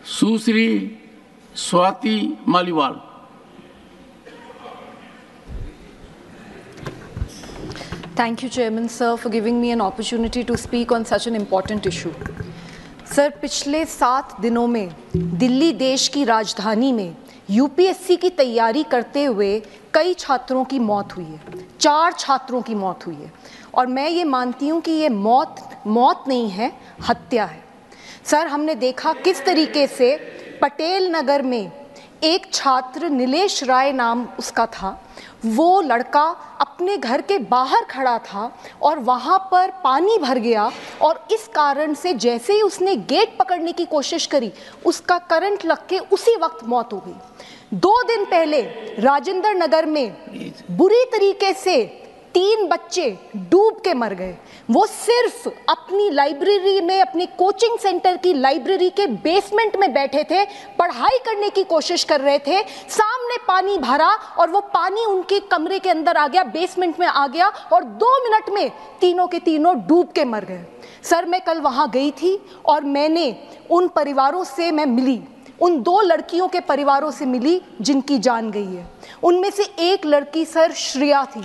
Sushri Swati Maliwal. Thank you, Chairman Sir, for giving me an opportunity to speak on such an important issue. Sir, पिछले 7 दिनों में दिल्ली देश की राजधानी में यूपीएससी की तैयारी करते हुए कई छात्रों की मौत हुई है। 4 छात्रों की मौत हुई है और मैं ये मानती हूँ कि ये मौत नहीं है, हत्या है। सर, हमने देखा किस तरीके से पटेल नगर में एक छात्र, नीलेश राय नाम उसका था, वो लड़का अपने घर के बाहर खड़ा था और वहाँ पर पानी भर गया और इस कारण से जैसे ही उसने गेट पकड़ने की कोशिश करी, उसका करंट लग के उसी वक्त मौत हो गई। 2 दिन पहले राजेंद्र नगर में बुरी तरीके से 3 बच्चे डूब के मर गए। वो सिर्फ अपनी लाइब्रेरी में, अपनी कोचिंग सेंटर की लाइब्रेरी के बेसमेंट में बैठे थे, पढ़ाई करने की कोशिश कर रहे थे, सामने पानी भरा और वो पानी उनके कमरे के अंदर आ गया, बेसमेंट में आ गया और 2 मिनट में तीनों के तीनों डूब के मर गए। सर, मैं कल वहाँ गई थी और मैंने उन परिवारों से मिली, उन 2 लड़कियों के परिवारों से मिली जिनकी जान गई है। उनमें से एक लड़की सर श्रेया थी,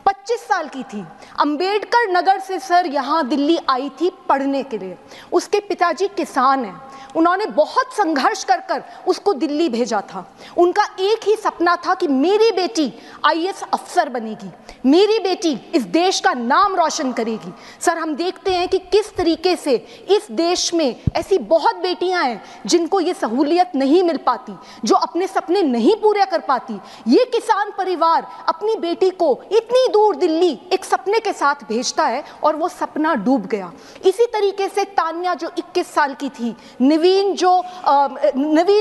25 साल की थी, अंबेडकर नगर से सर यहाँ दिल्ली आई थी पढ़ने के लिए। उसके पिताजी किसान हैं, उन्होंने बहुत संघर्ष कर कर उसको दिल्ली भेजा था। उनका एक ही सपना था कि मेरी बेटी आईएएस अफसर बनेगी, मेरी बेटी इस देश का नाम रोशन करेगी। सर, हम देखते हैं कि किस तरीके से इस देश में ऐसी बहुत बेटियां हैं जिनको ये सहूलियत नहीं मिल पाती, जो अपने सपने नहीं पूरे कर पाती। ये किसान परिवार अपनी बेटी को इतनी दूर दिल्ली एक सपने के साथ भेजता है और वो सपना डूब गया। इसी तरीके से तान्या जो 21 साल की थी, नवीन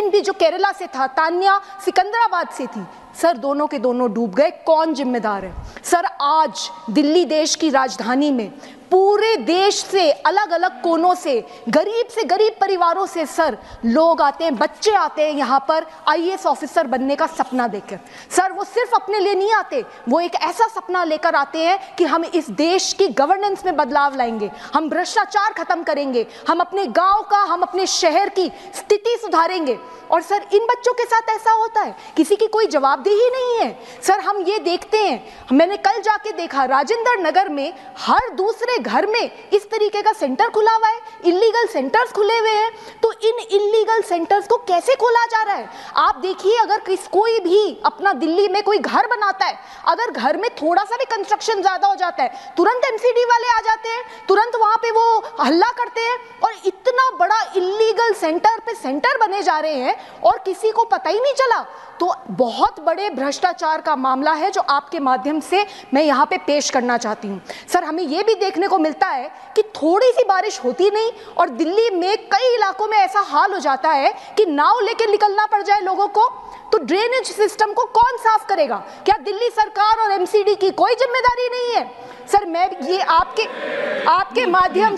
भी जो केरला से था, तान्या सिकंदराबाद से थी। सर, दोनों के दोनों डूब गए। कौन जिम्मेदार है? सर, आज दिल्ली देश की राजधानी में पूरे देश से, अलग अलग कोनों से, गरीब परिवारों से सर लोग आते हैं, बच्चे आते हैं यहाँ पर आईएएस ऑफिसर बनने का सपना देकर। सर, वो सिर्फ अपने लिए नहीं आते, वो एक ऐसा सपना लेकर आते हैं कि हम इस देश की गवर्नेंस में बदलाव लाएंगे, हम भ्रष्टाचार खत्म करेंगे, हम अपने गांव का, हम अपने शहर की स्थिति सुधारेंगे। और सर, इन बच्चों के साथ ऐसा होता है, किसी की कोई जवाबदेही नहीं है। सर, हम ये देखते हैं, मैंने कल जाके देखा राजेंद्र नगर में हर दूसरे घर में इस तरीके का सेंटर खुला हुआ है, इलीगल सेंटर्स खुले हुए हैं। तो इन इलीगल सेंटर्स को कैसे खोला जा रहा है? आप देखिए, अगर कोई भी अपना दिल्ली में कोई घर बनाता है, अगर घर में थोड़ा सा भी कंस्ट्रक्शन ज्यादा हो जाता है, तुरंत एमसीडी वाले आ जाते हैं, तुरंत वहां पे वो हल्ला करते हैं और इतना बड़ा इलीगल सेंटर पे सेंटर बने जा रहे हैं और किसी को पता ही नहीं चला। तो बहुत बड़े भ्रष्टाचार का मामला है जो आपके माध्यम से मैं यहाँ पे पेश करना चाहती हूँ। सर, हमें ये भी देखने को मिलता है कि थोड़ी सी बारिश होती नहीं और दिल्ली में कई इलाकों में ऐसा हाल हो जाता है कि नाव लेके निकलना पड़ जाए लोगों को। तो ड्रेनेज सिस्टम को कौन साफ करेगा? क्या दिल्ली सरकार और एमसीडी की कोई जिम्मेदारी नहीं है? सर, मैं ये आपके माध्यम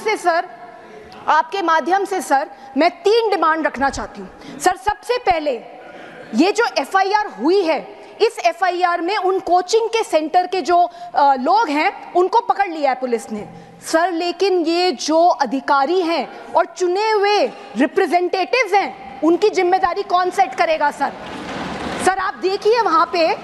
से सर मैं 3 डिमांड रखना चाहती हूँ। सर, सबसे पहले ये जो एफआईआर हुई है, इस एफआईआर में उन कोचिंग के सेंटर के जो लोग हैं उनको पकड़ लिया है पुलिस ने। सर, लेकिन ये जो अधिकारी हैं और चुने हुए रिप्रेजेंटेटिव्स हैं, उनकी जिम्मेदारी कौन सेट करेगा? सर, आप देखिए, वहां पे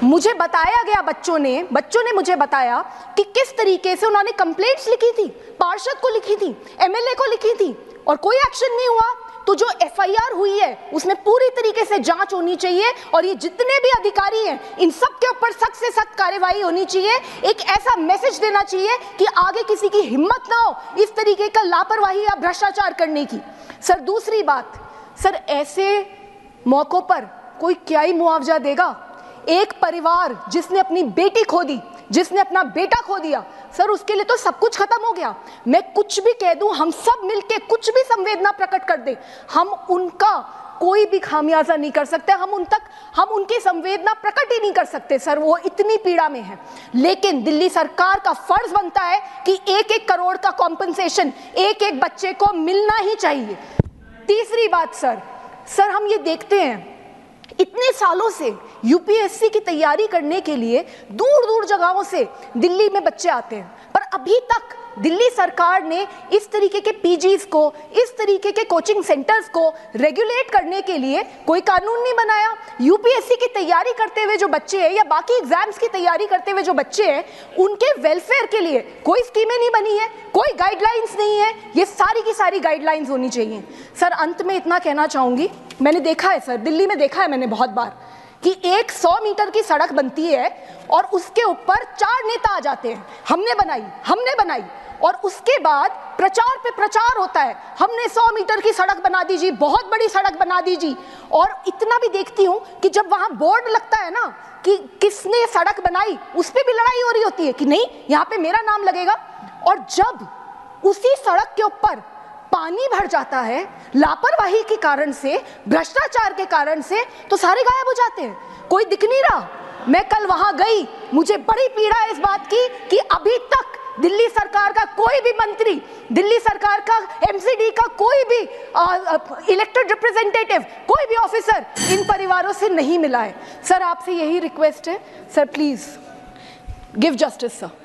मुझे बताया गया, बच्चों ने मुझे बताया कि किस तरीके से उन्होंने कंप्लेंट्स लिखी थी, पार्षद को लिखी थी, एमएलए को लिखी थी और कोई एक्शन नहीं हुआ। तो जो एफआईआर हुई है उसमें पूरी तरीके से जांच होनी चाहिए और ये जितने भी अधिकारी हैं इन सब के ऊपर सख्त से सख्त कार्रवाई होनी चाहिए। एक ऐसा मैसेज देना चाहिए कि आगे किसी की हिम्मत ना हो इस तरीके का लापरवाही या भ्रष्टाचार करने की। सर, दूसरी बात, सर, ऐसे मौकों पर कोई क्या ही मुआवजा देगा? एक परिवार जिसने अपनी बेटी खो दी, जिसने अपना बेटा खो दिया, सर, उसके लिए तो सब कुछ खत्म हो गया। मैं कुछ भी कह दूं, हम सब मिलके कुछ भी संवेदना प्रकट कर दें, हम उनका कोई भी खामियाजा नहीं कर सकते, हम उनकी संवेदना प्रकट ही नहीं कर सकते। सर, वो इतनी पीड़ा में है। लेकिन दिल्ली सरकार का फर्ज बनता है कि 1-1 करोड़ का कॉम्पनसेशन एक बच्चे को मिलना ही चाहिए। तीसरी बात, सर, हम ये देखते हैं इतने सालों से यूपीएससी की तैयारी करने के लिए दूर दूर जगहों से दिल्ली में बच्चे आते हैं, पर अभी तक दिल्ली सरकार ने इस तरीके के पीजीज को, इस तरीके के कोचिंग सेंटर्स को रेगुलेट करने के लिए कोई कानून नहीं बनाया। यूपीएससी की तैयारी करते हुए जो बच्चे हैं या बाकी एग्जाम्स की तैयारी करते हुए जो बच्चे हैं, उनके वेलफेयर के लिए कोई स्कीमें नहीं बनी है, कोई गाइडलाइंस नहीं है। ये सारी की सारी गाइडलाइंस होनी चाहिए। सर, अंत में इतना कहना चाहूंगी, मैंने देखा है सर, दिल्ली में देखा है मैंने बहुत बार कि एक 100 मीटर की सड़क बनती है और उसके ऊपर 4 नेता आ जाते हैं, हमने बनाई, और उसके बाद प्रचार पे प्रचार होता है, हमने 100 मीटर की सड़क बना दीजिए, बहुत बड़ी सड़क बना दीजिए। और इतना भी देखती हूँ कि जब वहाँ बोर्ड लगता है ना कि किसने सड़क बनाई, उस पर भी लड़ाई हो रही होती है कि नहीं यहाँ पे मेरा नाम लगेगा। और जब उसी सड़क के ऊपर पानी भर जाता है लापरवाही के कारण से, भ्रष्टाचार के कारण से, तो सारे गायब हो जाते हैं, कोई दिख नहीं रहा। मैं कल वहां गई, मुझे बड़ी पीड़ा है इस बात की कि अभी तक दिल्ली सरकार का कोई भी मंत्री, दिल्ली सरकार का एमसीडी का कोई भी इलेक्टेड रिप्रेजेंटेटिव, कोई भी ऑफिसर इन परिवारों से नहीं मिला है। सर, आपसे यही रिक्वेस्ट है, sir please give justice sir.